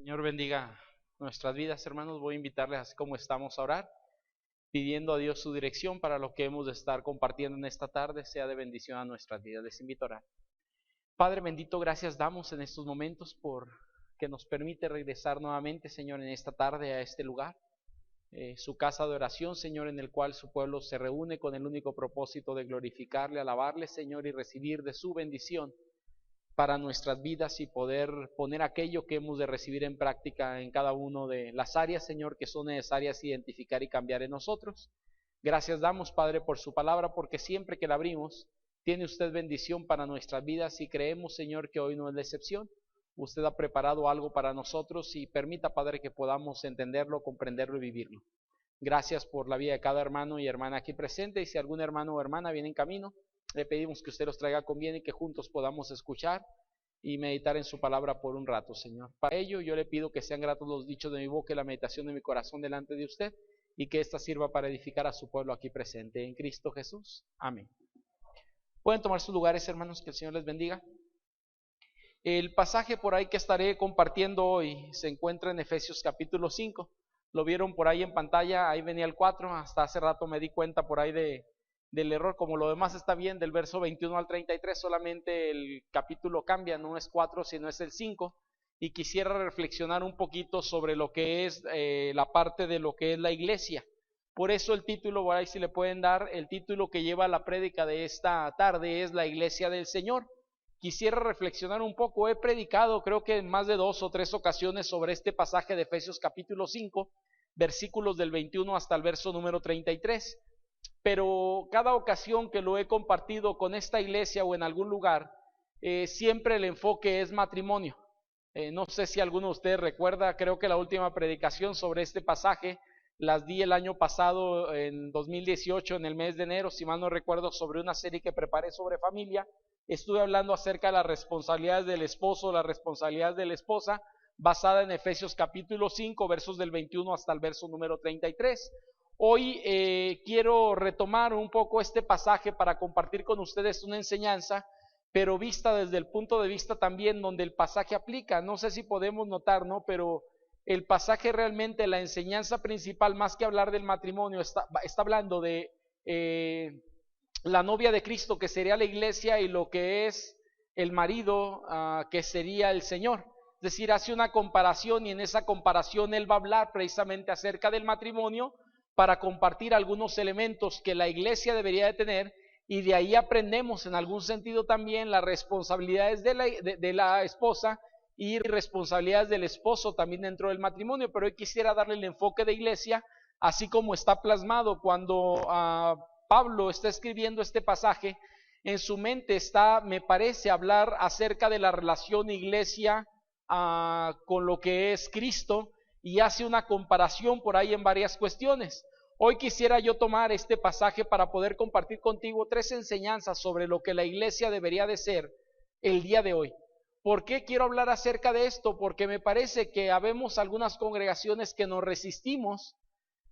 Señor bendiga nuestras vidas, hermanos. Voy a invitarles, así como estamos, a orar, pidiendo a Dios su dirección para lo que hemos de estar compartiendo en esta tarde, sea de bendición a nuestras vidas. Les invito a orar. Padre bendito, gracias damos en estos momentos por que nos permite regresar nuevamente, Señor, en esta tarde a este lugar, su casa de oración, Señor, en el cual su pueblo se reúne con el único propósito de glorificarle, alabarle, Señor, y recibir de su bendición para nuestras vidas y poder poner aquello que hemos de recibir en práctica en cada una de las áreas, Señor, que son necesarias identificar y cambiar en nosotros. Gracias damos, Padre, por su palabra, porque siempre que la abrimos, tiene usted bendición para nuestras vidas y creemos, Señor, que hoy no es la excepción. Usted ha preparado algo para nosotros y permita, Padre, que podamos entenderlo, comprenderlo y vivirlo. Gracias por la vida de cada hermano y hermana aquí presente, y si algún hermano o hermana viene en camino, le pedimos que usted los traiga con bien y que juntos podamos escuchar y meditar en su palabra por un rato, Señor. Para ello yo le pido que sean gratos los dichos de mi boca y la meditación de mi corazón delante de usted, y que ésta sirva para edificar a su pueblo aquí presente, en Cristo Jesús. Amén. Pueden tomar sus lugares, hermanos, que el Señor les bendiga. El pasaje por ahí que estaré compartiendo hoy se encuentra en Efesios capítulo 5. Lo vieron por ahí en pantalla, ahí venía el 4, hasta hace rato me di cuenta por ahí del error. Como lo demás está bien, del verso 21 al 33, solamente el capítulo cambia, no es 4 sino es el 5, y quisiera reflexionar un poquito sobre lo que es la parte de lo que es la iglesia. Por eso el título, por ahí si le pueden dar, el título que lleva la prédica de esta tarde es La Iglesia del Señor. Quisiera reflexionar un poco, he predicado creo que en más de 2 o 3 ocasiones sobre este pasaje de Efesios capítulo 5, versículos del 21 hasta el verso número 33. Pero cada ocasión que lo he compartido con esta iglesia o en algún lugar, siempre el enfoque es matrimonio. No sé si alguno de ustedes recuerda, creo que la última predicación sobre este pasaje las di el año pasado, en 2018, en el mes de enero, si mal no recuerdo, sobre una serie que preparé sobre familia. Estuve hablando acerca de las responsabilidades del esposo, las responsabilidades de la esposa, basada en Efesios capítulo 5, versos del 21 hasta el verso número 33. Hoy quiero retomar un poco este pasaje para compartir con ustedes una enseñanza, pero vista desde el punto de vista también donde el pasaje aplica. No sé si podemos notar, ¿no? Pero el pasaje realmente, la enseñanza principal, más que hablar del matrimonio, está hablando de la novia de Cristo, que sería la iglesia, y lo que es el marido, que sería el Señor. Es decir, hace una comparación, y en esa comparación él va a hablar precisamente acerca del matrimonio, para compartir algunos elementos que la iglesia debería de tener, y de ahí aprendemos en algún sentido también las responsabilidades de la esposa y responsabilidades del esposo también dentro del matrimonio. Pero hoy quisiera darle el enfoque de iglesia, así como está plasmado cuando Pablo está escribiendo este pasaje. En su mente está, me parece, hablar acerca de la relación iglesia con lo que es Cristo, y hace una comparación por ahí en varias cuestiones. Hoy quisiera yo tomar este pasaje para poder compartir contigo 3 enseñanzas sobre lo que la iglesia debería de ser el día de hoy. ¿Por qué quiero hablar acerca de esto? Porque me parece que habemos algunas congregaciones que nos resistimos,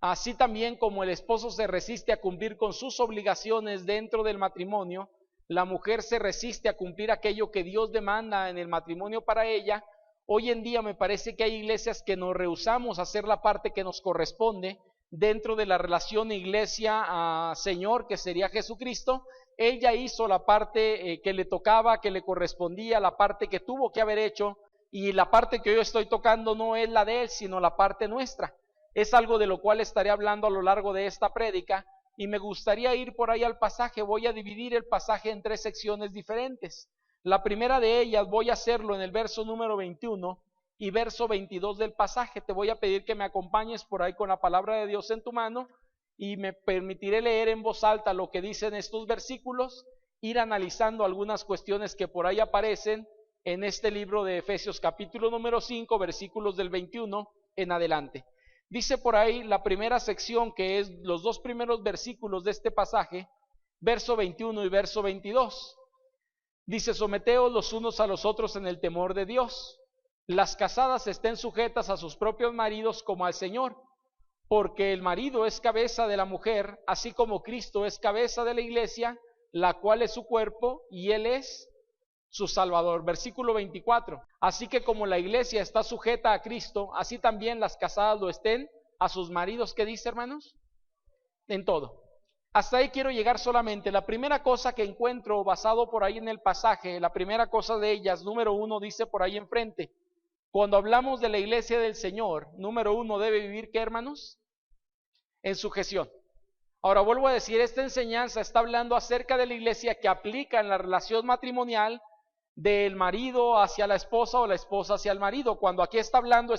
así también como el esposo se resiste a cumplir con sus obligaciones dentro del matrimonio, la mujer se resiste a cumplir aquello que Dios demanda en el matrimonio para ella. Hoy en día me parece que hay iglesias que nos rehusamos a hacer la parte que nos corresponde dentro de la relación iglesia-Señor, que sería Jesucristo. Ella hizo la parte que le tocaba, que le correspondía, la parte que tuvo que haber hecho, y la parte que yo estoy tocando no es la de él, sino la parte nuestra. Es algo de lo cual estaré hablando a lo largo de esta prédica, y me gustaría ir por ahí al pasaje. Voy a dividir el pasaje en 3 secciones diferentes. La primera de ellas voy a hacerlo en el verso número 21 y verso 22 del pasaje. Te voy a pedir que me acompañes por ahí con la palabra de Dios en tu mano, y me permitiré leer en voz alta lo que dicen estos versículos, ir analizando algunas cuestiones que por ahí aparecen en este libro de Efesios capítulo número 5, versículos del 21 en adelante. Dice por ahí la primera sección, que es los 2 primeros versículos de este pasaje, verso 21 y verso 22. Dice: someteos los unos a los otros en el temor de Dios. Las casadas estén sujetas a sus propios maridos como al Señor, porque el marido es cabeza de la mujer, así como Cristo es cabeza de la iglesia, la cual es su cuerpo, y él es su Salvador. Versículo 24. Así que como la iglesia está sujeta a Cristo, así también las casadas lo estén a sus maridos. ¿Qué dice, hermanos? En todo. Hasta ahí quiero llegar solamente. La primera cosa que encuentro basado por ahí en el pasaje, la primera cosa de ellas, número 1, dice por ahí enfrente, cuando hablamos de la iglesia del Señor, número 1, debe vivir, ¿qué, hermanos? En sujeción. Ahora vuelvo a decir, esta enseñanza está hablando acerca de la iglesia que aplica en la relación matrimonial del marido hacia la esposa o la esposa hacia el marido. Cuando aquí está hablando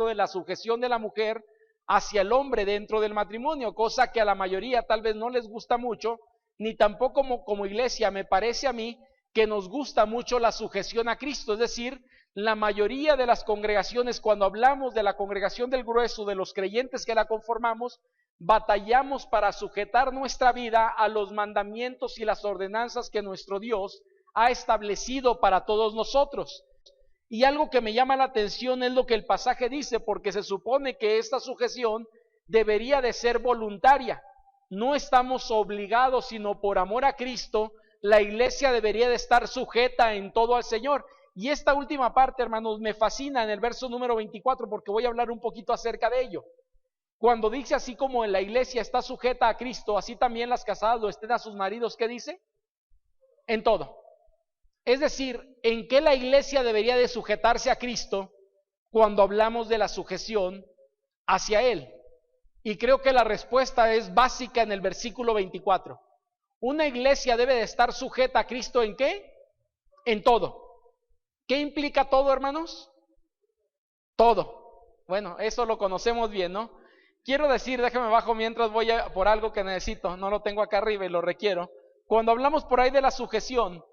de la sujeción de la mujer hacia el hombre dentro del matrimonio, cosa que a la mayoría tal vez no les gusta mucho, ni tampoco como iglesia me parece a mí que nos gusta mucho la sujeción a Cristo. Es decir, la mayoría de las congregaciones, cuando hablamos de la congregación del grueso, de los creyentes que la conformamos, batallamos para sujetar nuestra vida a los mandamientos y las ordenanzas que nuestro Dios ha establecido para todos nosotros. Y algo que me llama la atención es lo que el pasaje dice, porque se supone que esta sujeción debería de ser voluntaria. No estamos obligados, sino por amor a Cristo, la iglesia debería de estar sujeta en todo al Señor. Y esta última parte, hermanos, me fascina en el verso número 24, porque voy a hablar un poquito acerca de ello. Cuando dice así como en la iglesia está sujeta a Cristo, así también las casadas lo estén a sus maridos, ¿qué dice? En todo. Es decir, ¿en qué la iglesia debería de sujetarse a Cristo cuando hablamos de la sujeción hacia Él? Y creo que la respuesta es básica en el versículo 24. Una iglesia debe de estar sujeta a Cristo ¿en qué? En todo. ¿Qué implica todo, hermanos? Todo. Bueno, eso lo conocemos bien, ¿no? Quiero decir, déjame bajo mientras voy por algo que necesito, no lo tengo acá arriba y lo requiero. Cuando hablamos por ahí de la sujeción,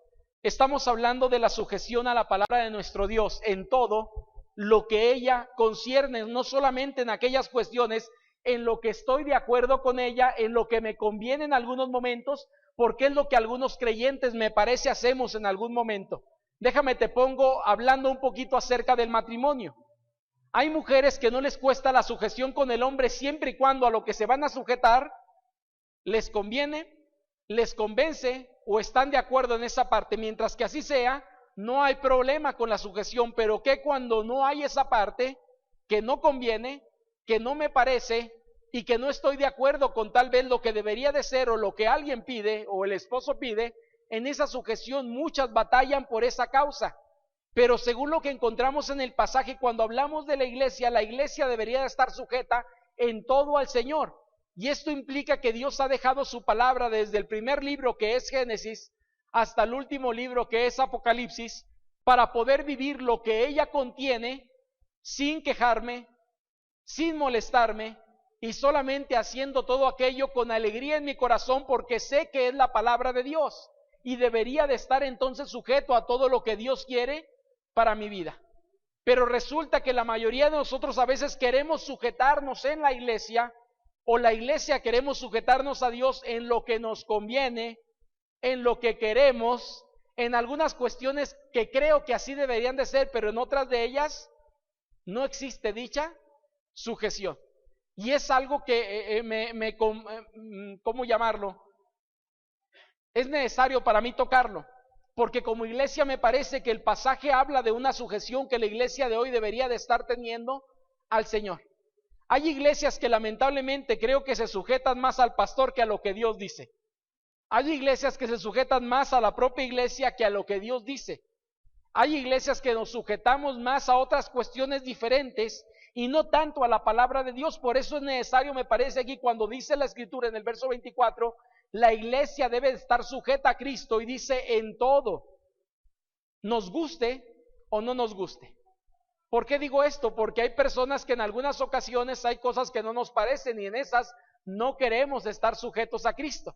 estamos hablando de la sujeción a la palabra de nuestro Dios en todo lo que ella concierne, no solamente en aquellas cuestiones en lo que estoy de acuerdo con ella, en lo que me conviene en algunos momentos, porque es lo que algunos creyentes me parece hacemos en algún momento. Déjame te pongo hablando un poquito acerca del matrimonio. Hay mujeres que no les cuesta la sujeción con el hombre siempre y cuando a lo que se van a sujetar les conviene, les convence o están de acuerdo en esa parte. Mientras que así sea, no hay problema con la sujeción. Pero que cuando no hay esa parte que no conviene, que no me parece y que no estoy de acuerdo con tal vez lo que debería de ser o lo que alguien pide o el esposo pide, en esa sujeción muchas batallan por esa causa. Pero según lo que encontramos en el pasaje, cuando hablamos de la iglesia debería de estar sujeta en todo al Señor. Y esto implica que Dios ha dejado su palabra desde el primer libro, que es Génesis, hasta el último libro, que es Apocalipsis, para poder vivir lo que ella contiene sin quejarme, sin molestarme y solamente haciendo todo aquello con alegría en mi corazón, porque sé que es la palabra de Dios y debería de estar entonces sujeto a todo lo que Dios quiere para mi vida. Pero resulta que la mayoría de nosotros a veces queremos sujetarnos en la iglesia, o la iglesia queremos sujetarnos a Dios en lo que nos conviene, en lo que queremos, en algunas cuestiones que creo que así deberían de ser, pero en otras de ellas no existe dicha sujeción. Y es algo que ¿cómo llamarlo? Es necesario para mí tocarlo, porque como iglesia me parece que el pasaje habla de una sujeción que la iglesia de hoy debería de estar teniendo al Señor. Hay iglesias que lamentablemente creo que se sujetan más al pastor que a lo que Dios dice. Hay iglesias que se sujetan más a la propia iglesia que a lo que Dios dice. Hay iglesias que nos sujetamos más a otras cuestiones diferentes y no tanto a la palabra de Dios. Por eso es necesario, me parece aquí, cuando dice la Escritura en el verso 24, la iglesia debe estar sujeta a Cristo, y dice en todo, nos guste o no nos guste. ¿Por qué digo esto? Porque hay personas que en algunas ocasiones hay cosas que no nos parecen y en esas no queremos estar sujetos a Cristo.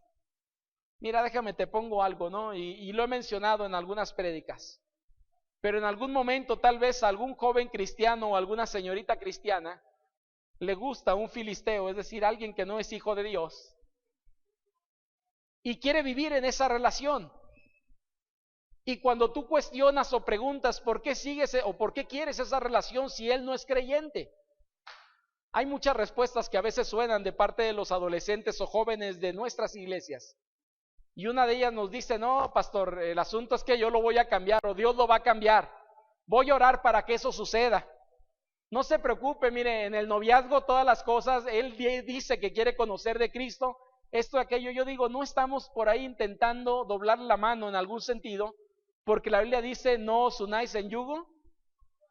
Mira, déjame te pongo algo, ¿no? Y lo he mencionado en algunas prédicas. Pero en algún momento tal vez a algún joven cristiano o alguna señorita cristiana le gusta un filisteo, es decir, alguien que no es hijo de Dios, y quiere vivir en esa relación. Y cuando tú cuestionas o preguntas por qué sigues o por qué quieres esa relación si él no es creyente, hay muchas respuestas que a veces suenan de parte de los adolescentes o jóvenes de nuestras iglesias. Y una de ellas nos dice, no, pastor, el asunto es que yo lo voy a cambiar o Dios lo va a cambiar. Voy a orar para que eso suceda. No se preocupe, mire, en el noviazgo todas las cosas, él dice que quiere conocer de Cristo, esto y aquello. Yo digo, no estamos por ahí intentando doblar la mano en algún sentido, porque la Biblia dice, no os unáis en yugo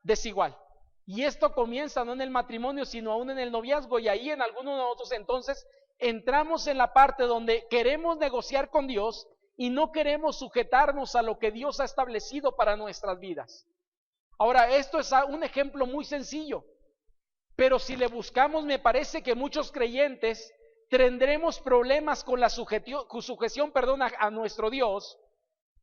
desigual. Y esto comienza no en el matrimonio, sino aún en el noviazgo, y ahí en algunos de nosotros entonces entramos en la parte donde queremos negociar con Dios y no queremos sujetarnos a lo que Dios ha establecido para nuestras vidas. Ahora, esto es un ejemplo muy sencillo, pero si le buscamos, me parece que muchos creyentes tendremos problemas con la sujeción a nuestro Dios,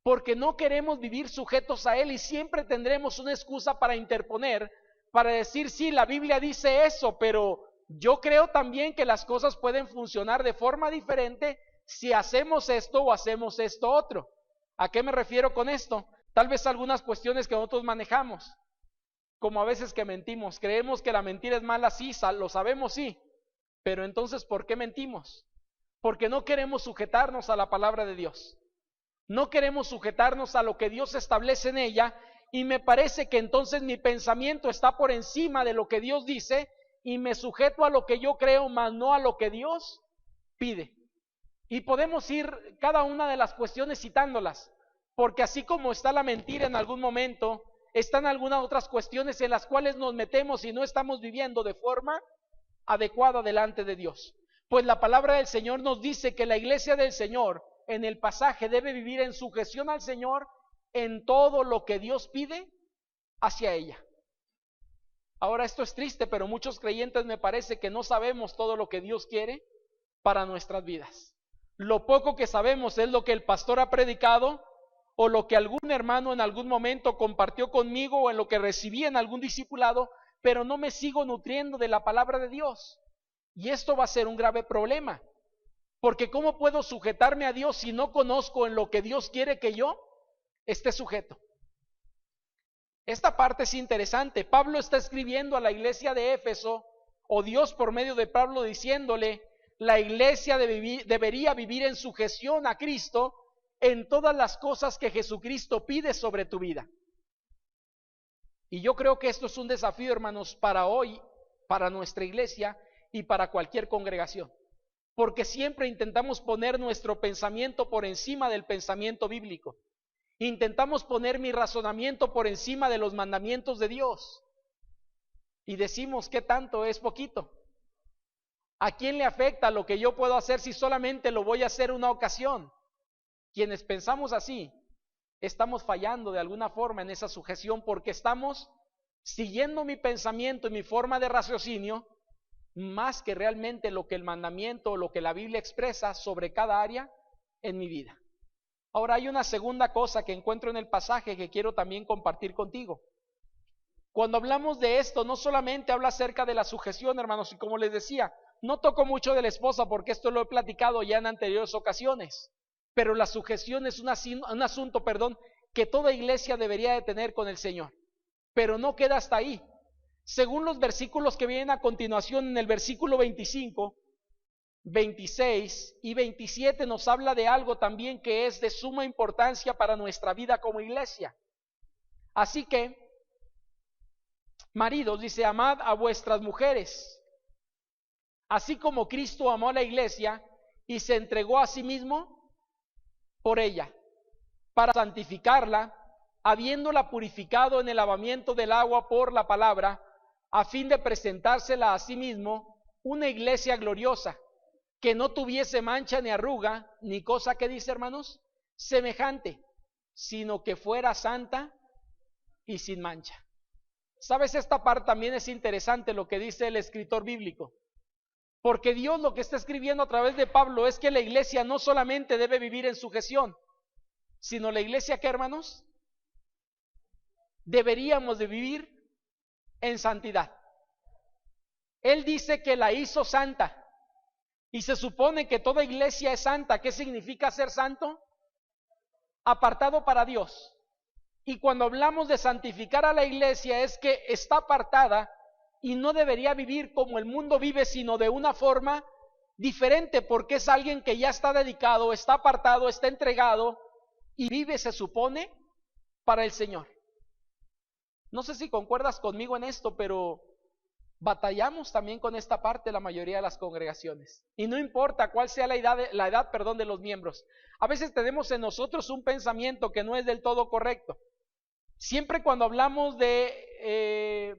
porque no queremos vivir sujetos a Él y siempre tendremos una excusa para interponer, para decir, sí, la Biblia dice eso, pero yo creo también que las cosas pueden funcionar de forma diferente si hacemos esto o hacemos esto otro. ¿A qué me refiero con esto? Tal vez algunas cuestiones que nosotros manejamos, como a veces que mentimos, creemos que la mentira es mala, sí, lo sabemos, sí, pero entonces ¿por qué mentimos? Porque no queremos sujetarnos a la palabra de Dios, no queremos sujetarnos a lo que Dios establece en ella, y me parece que entonces mi pensamiento está por encima de lo que Dios dice, y me sujeto a lo que yo creo, más no a lo que Dios pide. Y podemos ir cada una de las cuestiones citándolas, porque así como está la mentira en algún momento, están algunas otras cuestiones en las cuales nos metemos y no estamos viviendo de forma adecuada delante de Dios. Pues la palabra del Señor nos dice que la iglesia del Señor en el pasaje debe vivir en sujeción al Señor en todo lo que Dios pide hacia ella. Ahora, esto es triste, pero muchos creyentes me parece que no sabemos todo lo que Dios quiere para nuestras vidas. Lo poco que sabemos es lo que el pastor ha predicado o lo que algún hermano en algún momento compartió conmigo o en lo que recibí en algún discipulado, pero no me sigo nutriendo de la palabra de Dios. Y esto va a ser un grave problema, porque ¿cómo puedo sujetarme a Dios si no conozco en lo que Dios quiere que yo esté sujeto? Esta parte es interesante. Pablo está escribiendo a la iglesia de Éfeso, o Dios por medio de Pablo diciéndole, la iglesia debería vivir en sujeción a Cristo en todas las cosas que Jesucristo pide sobre tu vida. Y yo creo que esto es un desafío, hermanos, para hoy, para nuestra iglesia y para cualquier congregación, porque siempre intentamos poner nuestro pensamiento por encima del pensamiento bíblico. Intentamos poner mi razonamiento por encima de los mandamientos de Dios y decimos que tanto es poquito. ¿A quién le afecta lo que yo puedo hacer si solamente lo voy a hacer una ocasión? Quienes pensamos así, estamos fallando de alguna forma en esa sujeción porque estamos siguiendo mi pensamiento y mi forma de raciocinio más que realmente lo que el mandamiento o lo que la Biblia expresa sobre cada área en mi vida. Ahora hay una segunda cosa que encuentro en el pasaje que quiero también compartir contigo. Cuando hablamos de esto, no solamente habla acerca de la sujeción, hermanos, y como les decía, no toco mucho de la esposa porque esto lo he platicado ya en anteriores ocasiones, pero la sujeción es un asunto, que toda iglesia debería de tener con el Señor, pero no queda hasta ahí. Según los versículos que vienen a continuación, en el versículo 25, 26 y 27 nos habla de algo también que es de suma importancia para nuestra vida como iglesia. Así que, maridos, dice, amad a vuestras mujeres, así como Cristo amó a la iglesia y se entregó a sí mismo por ella, para santificarla, habiéndola purificado en el lavamiento del agua por la palabra, a fin de presentársela a sí mismo una iglesia gloriosa, que no tuviese mancha ni arruga, ni cosa que dice, hermanos, semejante, sino que fuera santa y sin mancha. ¿Sabes? Esta parte también es interesante lo que dice el escritor bíblico, porque Dios lo que está escribiendo a través de Pablo es que la iglesia no solamente debe vivir en sujeción, sino la iglesia, ¿qué, hermanos? Deberíamos de vivir en santidad. Él dice que la hizo santa. Y se supone que toda iglesia es santa. ¿Qué significa ser santo? Apartado para Dios. Y cuando hablamos de santificar a la iglesia es que está apartada y no debería vivir como el mundo vive, sino de una forma diferente porque es alguien que ya está dedicado, está apartado, está entregado y vive, se supone, para el Señor. No sé si concuerdas conmigo en esto, pero batallamos también con esta parte la mayoría de las congregaciones. Y no importa cuál sea la edad de los miembros. A veces tenemos en nosotros un pensamiento que no es del todo correcto. Siempre cuando hablamos de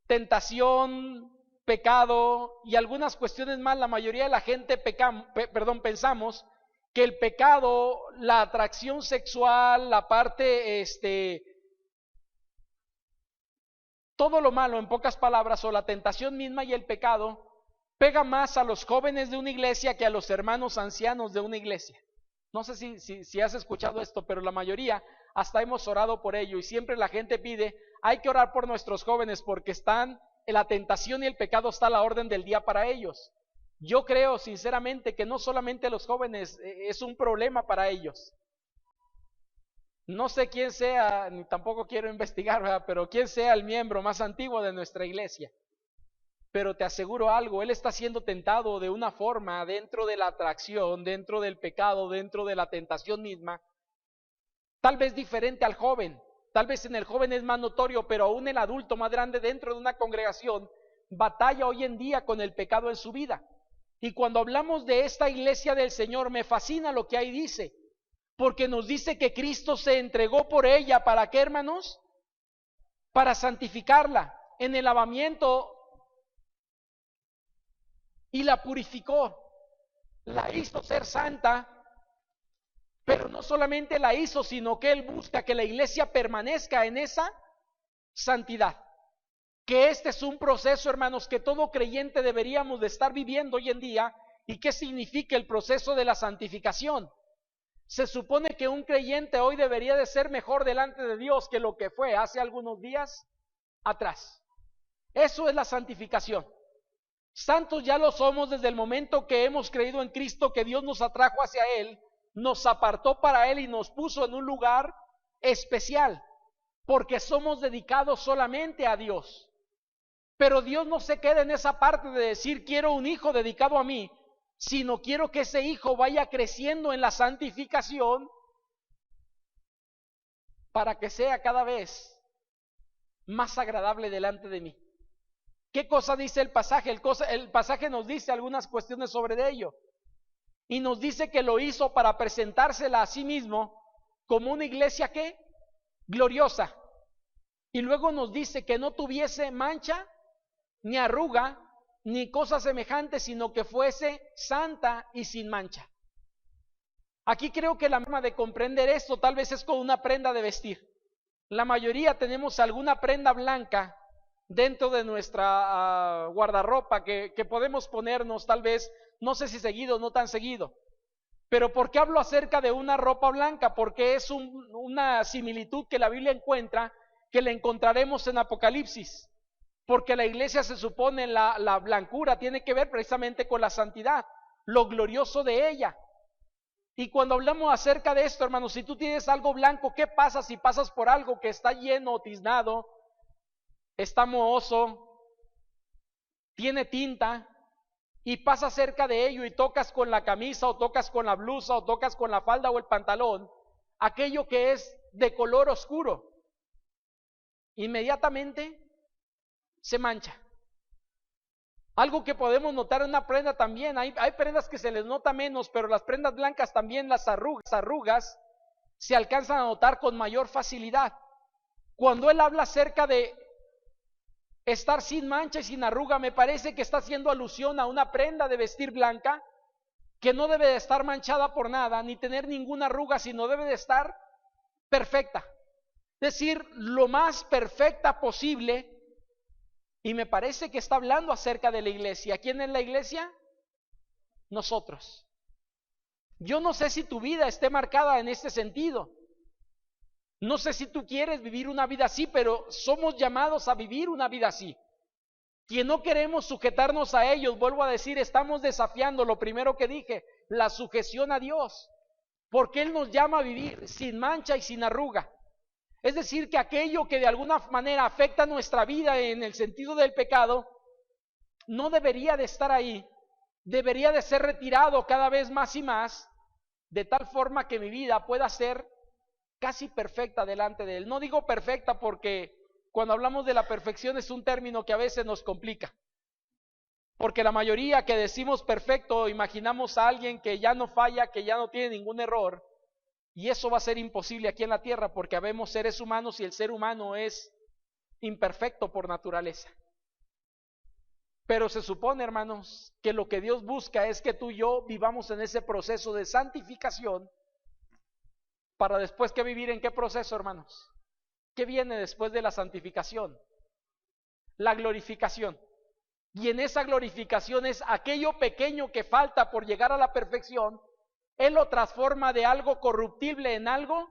tentación, pecado y algunas cuestiones más, la mayoría de la gente pensamos que el pecado, la atracción sexual, la parte, todo lo malo, en pocas palabras, o la tentación misma y el pecado, pega más a los jóvenes de una iglesia que a los hermanos ancianos de una iglesia. No sé si has escuchado esto, pero la mayoría hasta hemos orado por ello y siempre la gente pide, hay que orar por nuestros jóvenes porque están, la tentación y el pecado está a la orden del día para ellos. Yo creo sinceramente que no solamente los jóvenes es un problema para ellos. No sé quién sea, ni tampoco quiero investigar, ¿verdad? Pero quién sea el miembro más antiguo de nuestra iglesia. Pero te aseguro algo, él está siendo tentado de una forma dentro de la atracción, dentro del pecado, dentro de la tentación misma, tal vez diferente al joven. Tal vez en el joven es más notorio, pero aún el adulto más grande dentro de una congregación batalla hoy en día con el pecado en su vida. Y cuando hablamos de esta iglesia del Señor, me fascina lo que ahí dice, porque nos dice que Cristo se entregó por ella, ¿para qué, hermanos? Para santificarla en el lavamiento y la purificó, la hizo ser santa. Pero no solamente la hizo, sino que Él busca que la iglesia permanezca en esa santidad. Que este es un proceso, hermanos, que todo creyente deberíamos de estar viviendo hoy en día. ¿Y qué significa el proceso de la santificación? Se supone que un creyente hoy debería de ser mejor delante de Dios que lo que fue hace algunos días atrás. Eso es la santificación. Santos ya lo somos desde el momento que hemos creído en Cristo, que Dios nos atrajo hacia Él, nos apartó para Él y nos puso en un lugar especial, porque somos dedicados solamente a Dios. Pero Dios no se queda en esa parte de decir quiero un hijo dedicado a mí, sino quiero que ese hijo vaya creciendo en la santificación para que sea cada vez más agradable delante de mí. ¿Qué cosa dice el pasaje? El pasaje nos dice algunas cuestiones sobre ello. Y nos dice que lo hizo para presentársela a sí mismo como una iglesia ¿qué? Gloriosa. Y luego nos dice que no tuviese mancha, ni arruga, ni cosa semejante, sino que fuese santa y sin mancha. Aquí creo que la forma de comprender esto tal vez es con una prenda de vestir. La mayoría tenemos alguna prenda blanca dentro de nuestra guardarropa que podemos ponernos tal vez, no sé si seguido o no tan seguido. Pero ¿por qué hablo acerca de una ropa blanca? Porque es una similitud que la Biblia encuentra, que la encontraremos en Apocalipsis. Porque la iglesia se supone, la blancura tiene que ver precisamente con la santidad, lo glorioso de ella. Y cuando hablamos acerca de esto, hermanos, si tú tienes algo blanco, ¿qué pasa si pasas por algo que está lleno, tiznado, está mohoso, tiene tinta, y pasas cerca de ello y tocas con la camisa o tocas con la blusa o tocas con la falda o el pantalón, aquello que es de color oscuro, inmediatamente se mancha? Algo que podemos notar en una prenda también, hay prendas que se les nota menos, pero las prendas blancas también, las arrugas se alcanzan a notar con mayor facilidad. Cuando él habla acerca de estar sin mancha y sin arruga, me parece que está haciendo alusión a una prenda de vestir blanca que no debe de estar manchada por nada, ni tener ninguna arruga, sino debe de estar perfecta. Es decir, lo más perfecta posible. Y me parece que está hablando acerca de la iglesia. ¿Quién es la iglesia? Nosotros. Yo no sé si tu vida esté marcada en este sentido. No sé si tú quieres vivir una vida así, pero somos llamados a vivir una vida así. Quien no queremos sujetarnos a ellos, vuelvo a decir, estamos desafiando lo primero que dije, la sujeción a Dios. Porque Él nos llama a vivir sin mancha y sin arruga. Es decir, que aquello que de alguna manera afecta nuestra vida en el sentido del pecado, no debería de estar ahí, debería de ser retirado cada vez más y más, de tal forma que mi vida pueda ser casi perfecta delante de Él. No digo perfecta porque cuando hablamos de la perfección es un término que a veces nos complica. Porque la mayoría que decimos perfecto, imaginamos a alguien que ya no falla, que ya no tiene ningún error. Y eso va a ser imposible aquí en la tierra porque habemos seres humanos y el ser humano es imperfecto por naturaleza. Pero se supone, hermanos, que lo que Dios busca es que tú y yo vivamos en ese proceso de santificación para después que vivir en qué proceso, hermanos. ¿Qué viene después de la santificación? La glorificación. Y en esa glorificación es aquello pequeño que falta por llegar a la perfección, Él lo transforma de algo corruptible en algo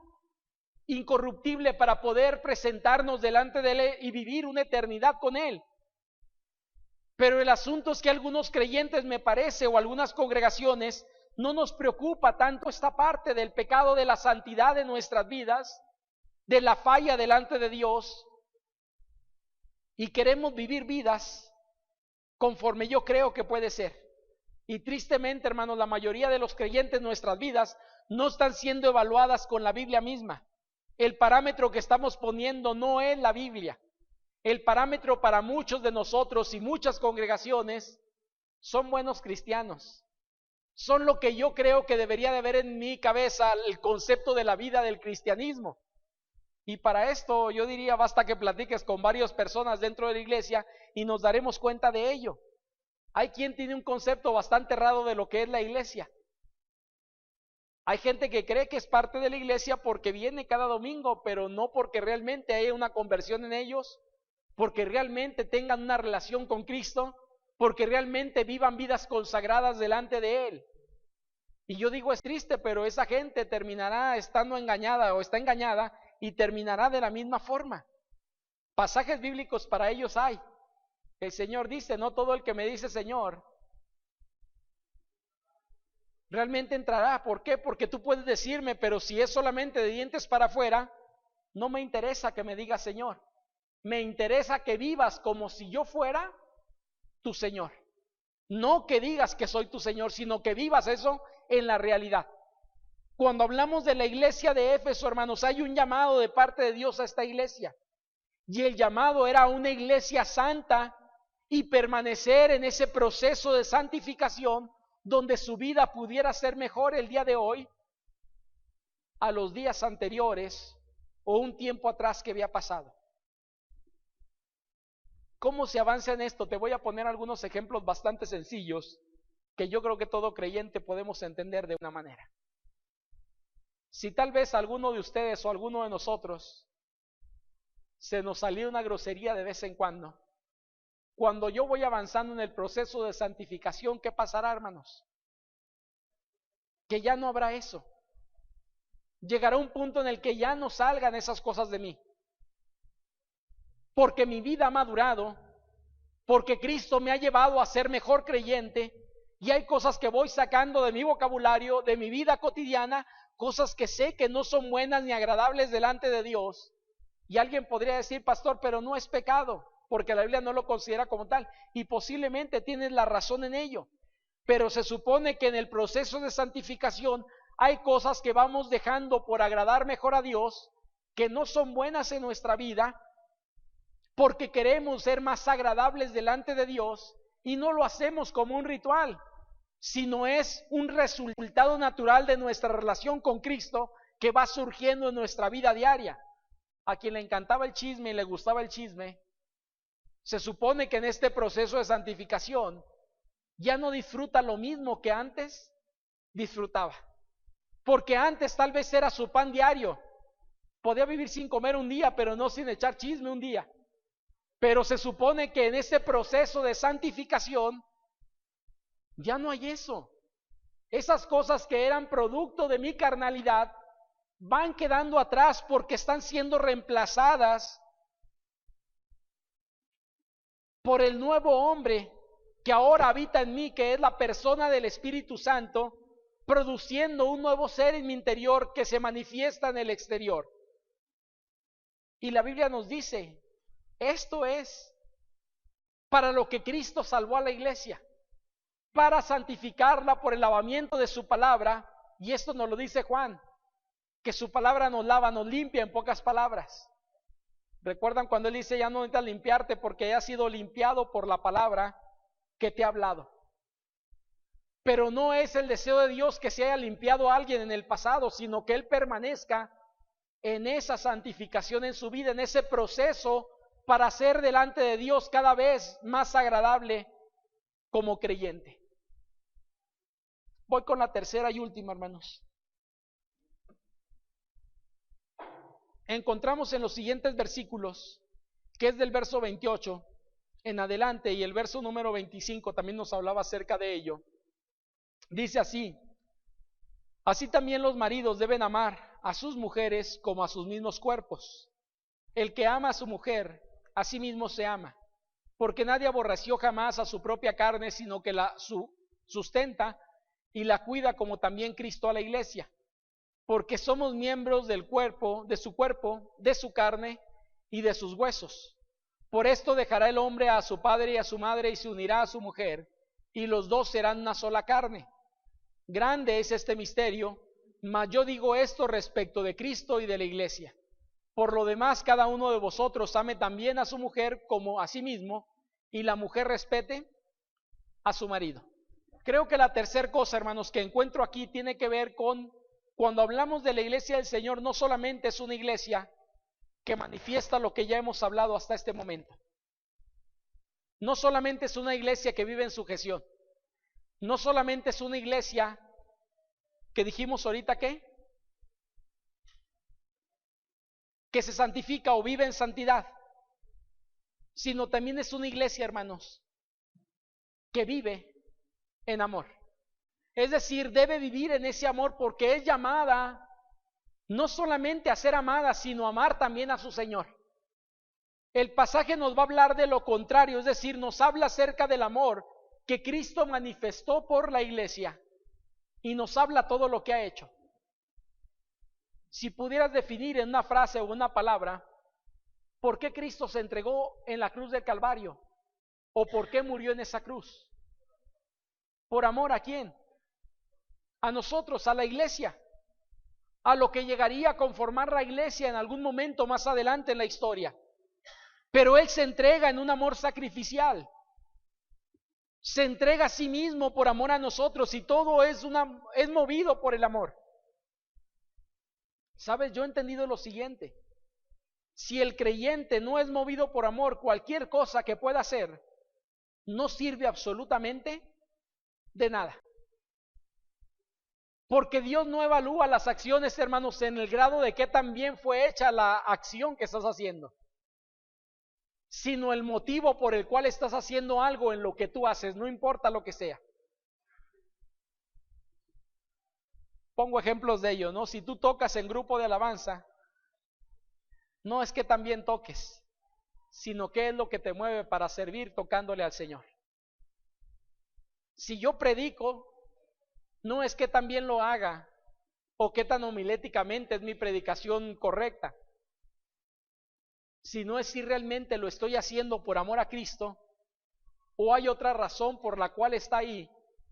incorruptible para poder presentarnos delante de Él y vivir una eternidad con Él. Pero el asunto es que algunos creyentes, me parece, o algunas congregaciones, no nos preocupa tanto esta parte del pecado, de la santidad de nuestras vidas, de la falla delante de Dios, y queremos vivir vidas conforme yo creo que puede ser. Y tristemente, hermanos, la mayoría de los creyentes en nuestras vidas no están siendo evaluadas con la Biblia misma. El parámetro que estamos poniendo no es la Biblia. El parámetro para muchos de nosotros y muchas congregaciones son buenos cristianos. Son lo que yo creo que debería de haber en mi cabeza el concepto de la vida del cristianismo. Y para esto yo diría, basta que platiques con varias personas dentro de la iglesia y nos daremos cuenta de ello. Hay quien tiene un concepto bastante errado de lo que es la iglesia. Hay gente que cree que es parte de la iglesia porque viene cada domingo, pero no porque realmente haya una conversión en ellos, porque realmente tengan una relación con Cristo, porque realmente vivan vidas consagradas delante de Él. Y yo digo, es triste, pero esa gente terminará estando engañada o está engañada y terminará de la misma forma. Pasajes bíblicos para ellos hay. El Señor dice, no todo el que me dice Señor realmente entrará. ¿Por qué? Porque tú puedes decirme, pero si es solamente de dientes para afuera, no me interesa que me digas Señor. Me interesa que vivas como si yo fuera tu Señor. No que digas que soy tu Señor, sino que vivas eso en la realidad. Cuando hablamos de la iglesia de Éfeso, hermanos, hay un llamado de parte de Dios a esta iglesia. Y el llamado era una iglesia santa y permanecer en ese proceso de santificación donde su vida pudiera ser mejor el día de hoy a los días anteriores o un tiempo atrás que había pasado. ¿Cómo se avanza en esto? Te voy a poner algunos ejemplos bastante sencillos que yo creo que todo creyente podemos entender de una manera. Si tal vez alguno de ustedes o alguno de nosotros se nos salió una grosería de vez en cuando yo voy avanzando en el proceso de santificación, ¿qué pasará, hermanos? Que ya no habrá eso. Llegará un punto en el que ya no salgan esas cosas de mí. Porque mi vida ha madurado, porque Cristo me ha llevado a ser mejor creyente, y hay cosas que voy sacando de mi vocabulario, de mi vida cotidiana, cosas que sé que no son buenas ni agradables delante de Dios. Y alguien podría decir, pastor, pero no es pecado, porque la Biblia no lo considera como tal, y posiblemente tienes la razón en ello. Pero se supone que en el proceso de santificación hay cosas que vamos dejando por agradar mejor a Dios, que no son buenas en nuestra vida, porque queremos ser más agradables delante de Dios, y no lo hacemos como un ritual, sino es un resultado natural de nuestra relación con Cristo que va surgiendo en nuestra vida diaria. A quien le encantaba el chisme y le gustaba el chisme, se supone que en este proceso de santificación ya no disfruta lo mismo que antes disfrutaba. Porque antes tal vez era su pan diario. Podía vivir sin comer un día, pero no sin echar chisme un día. Pero se supone que en este proceso de santificación ya no hay eso. Esas cosas que eran producto de mi carnalidad van quedando atrás porque están siendo reemplazadas por el nuevo hombre que ahora habita en mí, que es la persona del Espíritu Santo, produciendo un nuevo ser en mi interior que se manifiesta en el exterior. Y la Biblia nos dice, esto es para lo que Cristo salvó a la iglesia. para santificarla por el lavamiento de su palabra, y esto nos lo dice Juan, que su palabra nos lava, nos limpia, en pocas palabras. ¿Recuerdan cuando él dice, ya no necesitas limpiarte porque ya has sido limpiado por la palabra que te ha hablado? Pero no es el deseo de Dios que se haya limpiado a alguien en el pasado, sino que él permanezca en esa santificación en su vida, en ese proceso para ser delante de Dios cada vez más agradable como creyente. Voy con la tercera y última, hermanos. Encontramos en los siguientes versículos, que es del verso 28 en adelante, y el verso número 25 también nos hablaba acerca de ello. Dice así: así también los maridos deben amar a sus mujeres como a sus mismos cuerpos. El que ama a su mujer, a sí mismo se ama, porque nadie aborreció jamás a su propia carne, sino que la sustenta y la cuida, como también Cristo a la iglesia, porque somos miembros del cuerpo, de su carne y de sus huesos. Por esto dejará el hombre a su padre y a su madre y se unirá a su mujer, y los dos serán una sola carne. Grande es este misterio, mas yo digo esto respecto de Cristo y de la iglesia. Por lo demás, cada uno de vosotros ame también a su mujer como a sí mismo, y la mujer respete a su marido. Creo que la tercera cosa, hermanos, que encuentro aquí tiene que ver con, cuando hablamos de la iglesia del Señor, no solamente es una iglesia que manifiesta lo que ya hemos hablado hasta este momento. No solamente es una iglesia que vive en sujeción. No solamente es una iglesia que dijimos ahorita que se santifica o vive en santidad, sino también es una iglesia, hermanos, que vive en amor. Es decir, debe vivir en ese amor porque es llamada no solamente a ser amada, sino a amar también a su Señor. El pasaje nos va a hablar de lo contrario, es decir, nos habla acerca del amor que Cristo manifestó por la iglesia y nos habla todo lo que ha hecho. Si pudieras definir en una frase o una palabra, ¿por qué Cristo se entregó en la cruz del Calvario? ¿O por qué murió en esa cruz? ¿Por amor a quién? A nosotros, a la iglesia, a lo que llegaría a conformar la iglesia en algún momento más adelante en la historia. Pero Él se entrega en un amor sacrificial. Se entrega a sí mismo por amor a nosotros y todo es movido por el amor. ¿Sabes? Yo he entendido lo siguiente: si el creyente no es movido por amor, cualquier cosa que pueda hacer no sirve absolutamente de nada. Porque Dios no evalúa las acciones, hermanos, en el grado de qué tan bien fue hecha la acción que estás haciendo, sino el motivo por el cual estás haciendo algo en lo que tú haces, no importa lo que sea. Pongo ejemplos de ello, ¿no? Si tú tocas en grupo de alabanza, no es que también toques, sino que es lo que te mueve para servir tocándole al Señor. Si yo predico, no es que también lo haga o que tan homiléticamente es mi predicación correcta, sino es si realmente lo estoy haciendo por amor a Cristo o hay otra razón por la cual está ahí,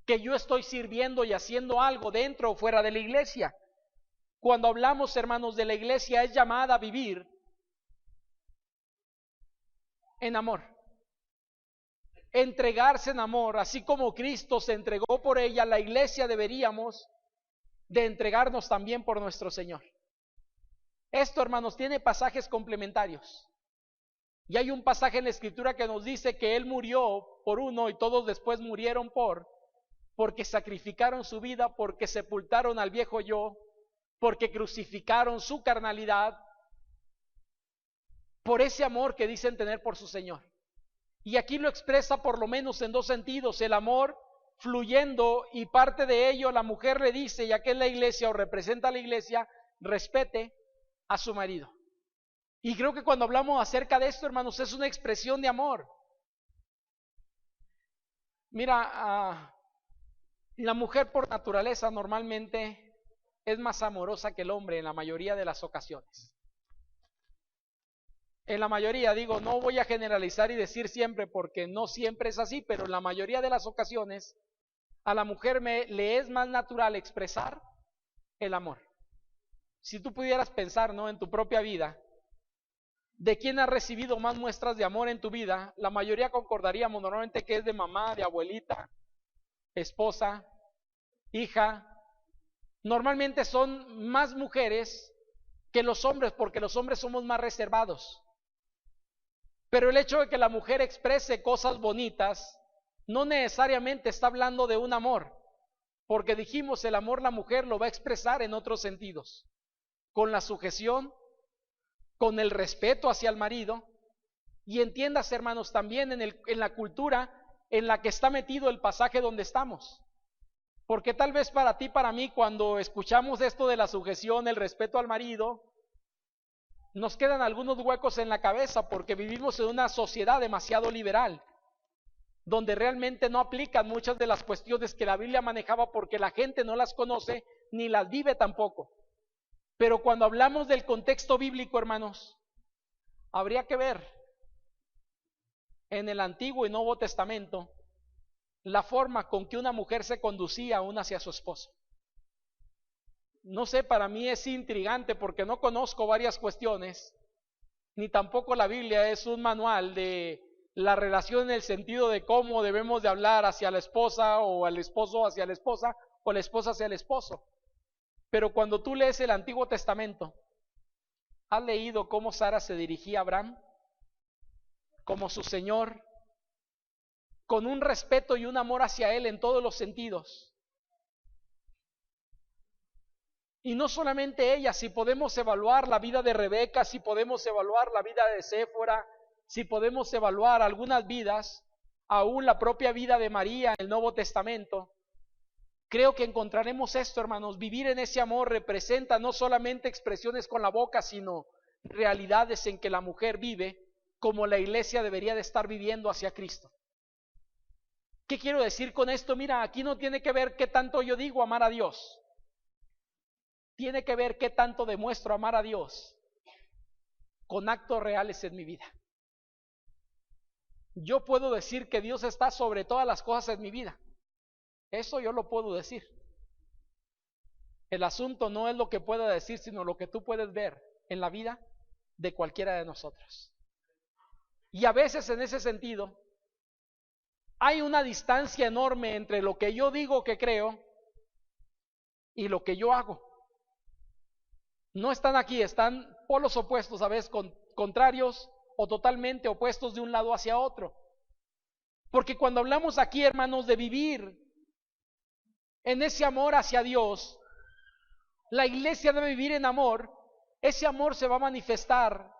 que yo estoy sirviendo y haciendo algo dentro o fuera de la iglesia. Cuando hablamos, hermanos, de la iglesia, es llamada a vivir en amor, entregarse en amor, así como Cristo se entregó por ella. La iglesia deberíamos de entregarnos también por nuestro Señor. Esto, hermanos, tiene pasajes complementarios. Y hay un pasaje en la Escritura que nos dice que Él murió por uno y todos después murieron porque sacrificaron su vida, porque sepultaron al viejo yo, porque crucificaron su carnalidad, por ese amor que dicen tener por su Señor. Y aquí lo expresa por lo menos en dos sentidos: el amor fluyendo, y parte de ello la mujer le dice, ya que es la iglesia o representa a la iglesia, respete a su marido. Y creo que cuando hablamos acerca de esto, hermanos, es una expresión de amor. Mira, la mujer por naturaleza normalmente es más amorosa que el hombre en la mayoría de las ocasiones. En la mayoría, digo, no voy a generalizar y decir siempre, porque no siempre es así, pero en la mayoría de las ocasiones a la mujer le es más natural expresar el amor. Si tú pudieras pensar, ¿no?, en tu propia vida, ¿de quién has recibido más muestras de amor en tu vida? La mayoría concordaríamos normalmente que es de mamá, de abuelita, esposa, hija. Normalmente son más mujeres que los hombres, porque los hombres somos más reservados. Pero el hecho de que la mujer exprese cosas bonitas no necesariamente está hablando de un amor, porque dijimos, el amor la mujer lo va a expresar en otros sentidos, con la sujeción, con el respeto hacia el marido. Y entiendas, hermanos, también en la cultura en la que está metido el pasaje donde estamos. Porque tal vez para ti, para mí, cuando escuchamos esto de la sujeción, el respeto al marido, nos quedan algunos huecos en la cabeza, porque vivimos en una sociedad demasiado liberal, donde realmente no aplican muchas de las cuestiones que la Biblia manejaba, porque la gente no las conoce ni las vive tampoco. Pero cuando hablamos del contexto bíblico, hermanos, habría que ver en el Antiguo y Nuevo Testamento la forma con que una mujer se conducía aún hacia su esposo. No sé, para mí es intrigante porque no conozco varias cuestiones, ni tampoco la Biblia es un manual de la relación en el sentido de cómo debemos de hablar hacia la esposa, o al esposo hacia la esposa, o la esposa hacia el esposo. Pero cuando tú lees el Antiguo Testamento, ¿has leído cómo Sara se dirigía a Abraham como su señor, con un respeto y un amor hacia él en todos los sentidos? Y no solamente ella, si podemos evaluar la vida de Rebeca, si podemos evaluar la vida de Séfora, si podemos evaluar algunas vidas, aún la propia vida de María en el Nuevo Testamento, creo que encontraremos esto, hermanos. Vivir en ese amor representa no solamente expresiones con la boca, sino realidades en que la mujer vive como la iglesia debería de estar viviendo hacia Cristo. ¿Qué quiero decir con esto? Mira, aquí no tiene que ver qué tanto yo digo amar a Dios. Tiene que ver qué tanto demuestro amar a Dios con actos reales en mi vida. Yo puedo decir que Dios está sobre todas las cosas en mi vida. Eso yo lo puedo decir. El asunto no es lo que pueda decir, sino lo que tú puedes ver en la vida de cualquiera de nosotros. Y a veces en ese sentido hay una distancia enorme entre lo que yo digo que creo y lo que yo hago. No están aquí, están polos opuestos, a veces contrarios o totalmente opuestos de un lado hacia otro. Porque cuando hablamos aquí, hermanos, de vivir en ese amor hacia Dios, la iglesia debe vivir en amor. Ese amor se va a manifestar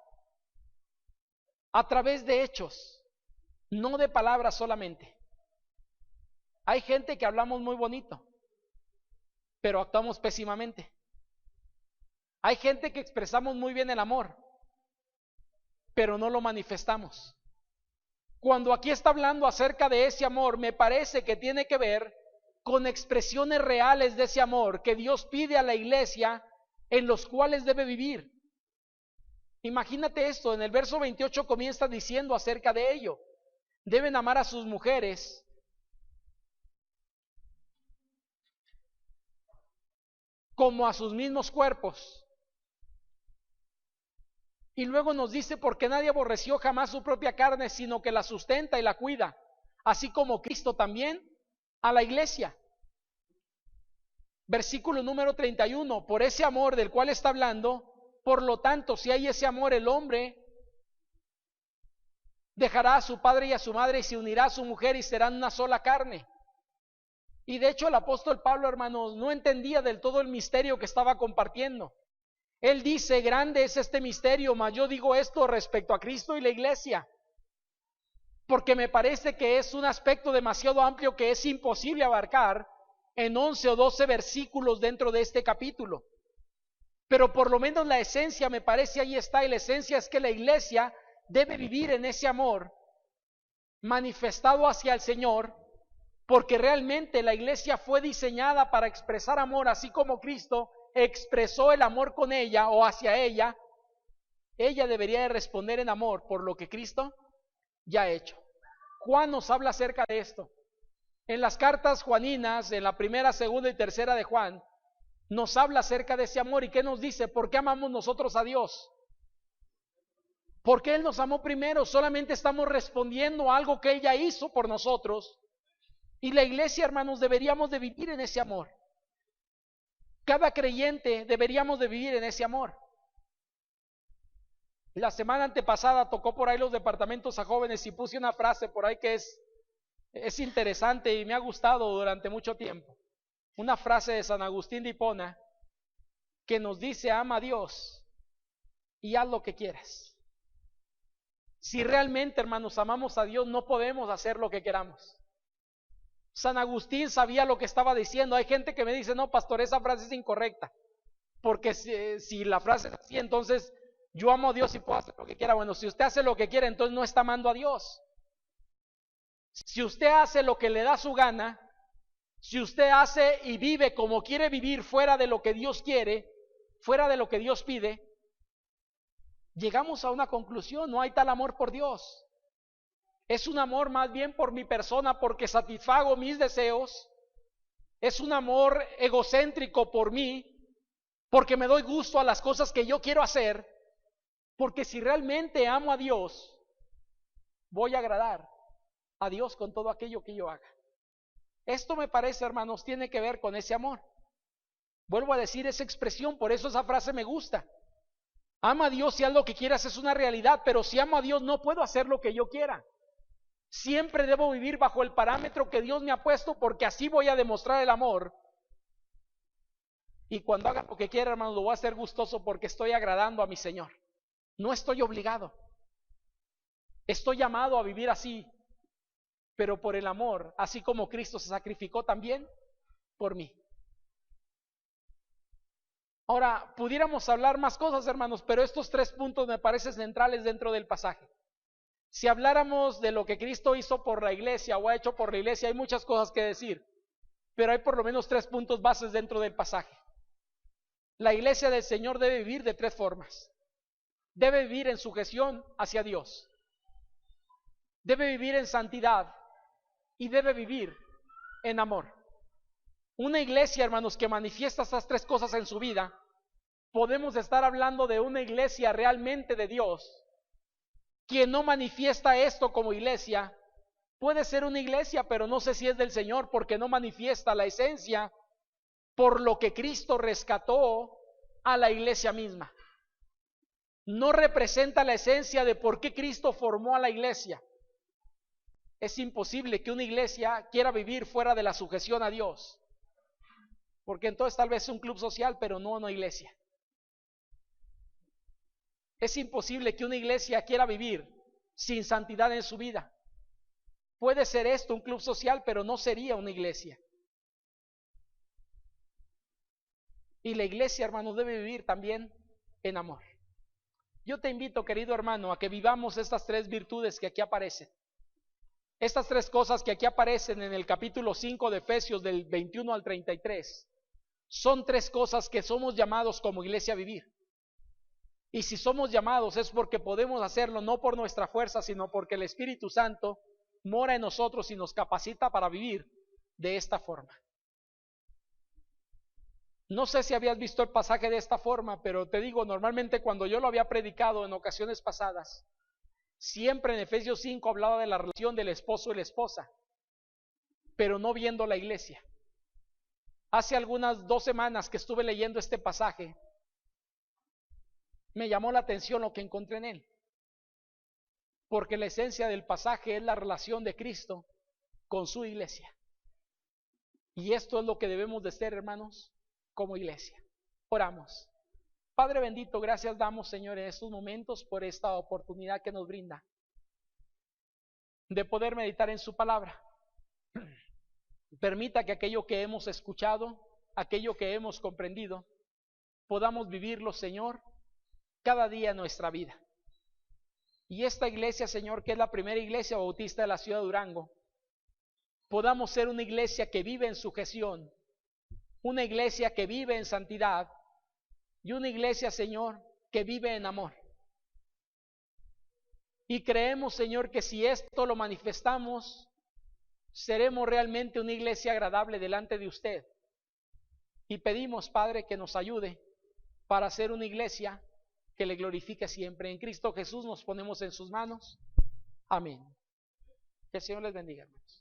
a través de hechos, no de palabras solamente. Hay gente que hablamos muy bonito, pero actuamos pésimamente. Hay gente que expresamos muy bien el amor, pero no lo manifestamos. Cuando aquí está hablando acerca de ese amor, me parece que tiene que ver con expresiones reales de ese amor que Dios pide a la iglesia en los cuales debe vivir. Imagínate esto, en el verso 28 comienza diciendo acerca de ello. Deben amar a sus mujeres como a sus mismos cuerpos. Y luego nos dice, porque nadie aborreció jamás su propia carne, sino que la sustenta y la cuida, así como Cristo también a la iglesia. Versículo número 31, por ese amor del cual está hablando, por lo tanto, si hay ese amor, el hombre dejará a su padre y a su madre y se unirá a su mujer y serán una sola carne. Y de hecho el apóstol Pablo, hermanos, no entendía del todo el misterio que estaba compartiendo. Él dice, grande es este misterio, mas yo digo esto respecto a Cristo y la iglesia, porque me parece que es un aspecto demasiado amplio que es imposible abarcar en 11 o 12 versículos dentro de este capítulo. Pero por lo menos la esencia, me parece, ahí está, y la esencia es que la iglesia debe vivir en ese amor manifestado hacia el Señor, porque realmente la iglesia fue diseñada para expresar amor, así como Cristo expresó el amor con ella o hacia ella. Ella debería de responder en amor por lo que Cristo ya ha hecho. Juan nos habla acerca de esto. En las cartas juaninas, en la primera, segunda y tercera de Juan, nos habla acerca de ese amor. ¿Y qué nos dice? ¿Por qué amamos nosotros a Dios? Porque Él nos amó primero. Solamente estamos respondiendo a algo que Él ya hizo por nosotros. Y la iglesia, hermanos, deberíamos de vivir en ese amor. Cada creyente deberíamos de vivir en ese amor. La semana antepasada tocó por ahí los departamentos a jóvenes y puse una frase por ahí que es interesante y me ha gustado durante mucho tiempo. Una frase de San Agustín de Hipona que nos dice: ama a Dios y haz lo que quieras. Si realmente, hermanos, amamos a Dios, no podemos hacer lo que queramos. San Agustín sabía lo que estaba diciendo. Hay gente que me dice: no, pastor, esa frase es incorrecta, porque si la frase es así, entonces yo amo a Dios y puedo hacer lo que quiera. Bueno, si usted hace lo que quiere, entonces no está amando a Dios. Si usted hace lo que le da su gana, si usted hace y vive como quiere vivir, fuera de lo que Dios quiere, fuera de lo que Dios pide, llegamos a una conclusión: no hay tal amor por Dios. Es un amor más bien por mi persona, porque satisfago mis deseos. Es un amor egocéntrico por mí, porque me doy gusto a las cosas que yo quiero hacer. Porque si realmente amo a Dios, voy a agradar a Dios con todo aquello que yo haga. Esto, me parece, hermanos, tiene que ver con ese amor. Vuelvo a decir esa expresión, por eso esa frase me gusta. Ama a Dios y haz lo que quieras, es una realidad, pero si amo a Dios no puedo hacer lo que yo quiera. Siempre debo vivir bajo el parámetro que Dios me ha puesto, porque así voy a demostrar el amor. Y cuando haga lo que quiera, hermanos, lo voy a hacer gustoso, porque estoy agradando a mi Señor. No estoy obligado. Estoy llamado a vivir así, pero por el amor, así como Cristo se sacrificó también por mí. Ahora, pudiéramos hablar más cosas, hermanos, pero estos 3 puntos me parecen centrales dentro del pasaje. Si habláramos de lo que Cristo hizo por la iglesia o ha hecho por la iglesia, hay muchas cosas que decir, pero hay por lo menos 3 puntos bases dentro del pasaje. La iglesia del Señor debe vivir de 3 formas. Debe vivir en sujeción hacia Dios, debe vivir en santidad y debe vivir en amor. Una iglesia, hermanos, que manifiesta estas 3 cosas en su vida, podemos estar hablando de una iglesia realmente de Dios. Quien no manifiesta esto como iglesia, puede ser una iglesia, pero no sé si es del Señor, porque no manifiesta la esencia por lo que Cristo rescató a la iglesia misma. No representa la esencia de por qué Cristo formó a la iglesia. Es imposible que una iglesia quiera vivir fuera de la sujeción a Dios, porque entonces tal vez es un club social, pero no una iglesia. Es imposible que una iglesia quiera vivir sin santidad en su vida. Puede ser esto un club social, pero no sería una iglesia. Y la iglesia, hermanos, debe vivir también en amor. Yo te invito, querido hermano, a que vivamos estas 3 virtudes que aquí aparecen. Estas 3 cosas que aquí aparecen en el capítulo 5 de Efesios, del 21 al 33, son 3 cosas que somos llamados como iglesia a vivir. Y si somos llamados es porque podemos hacerlo, no por nuestra fuerza, sino porque el Espíritu Santo mora en nosotros y nos capacita para vivir de esta forma. No sé si habías visto el pasaje de esta forma, pero te digo, normalmente cuando yo lo había predicado en ocasiones pasadas, siempre en Efesios 5 hablaba de la relación del esposo y la esposa, pero no viendo la iglesia. Hace algunas 2 semanas que estuve leyendo este pasaje, me llamó la atención lo que encontré en él, porque la esencia del pasaje es la relación de Cristo con su iglesia. Y esto es lo que debemos de ser, hermanos, como iglesia. Oramos. Padre bendito, gracias damos, Señor, en estos momentos por esta oportunidad que nos brinda de poder meditar en su palabra. Permita que aquello que hemos escuchado, aquello que hemos comprendido, podamos vivirlo, Señor, cada día en nuestra vida. Y esta iglesia, Señor, que es la primera iglesia bautista de la ciudad de Durango, podamos ser una iglesia que vive en sujeción, una iglesia que vive en santidad y una iglesia, Señor, que vive en amor. Y creemos, Señor, que si esto lo manifestamos, seremos realmente una iglesia agradable delante de usted. Y pedimos, Padre, que nos ayude para ser una iglesia que le glorifique siempre. En Cristo Jesús nos ponemos en sus manos. Amén. Que el Señor les bendiga, hermanos.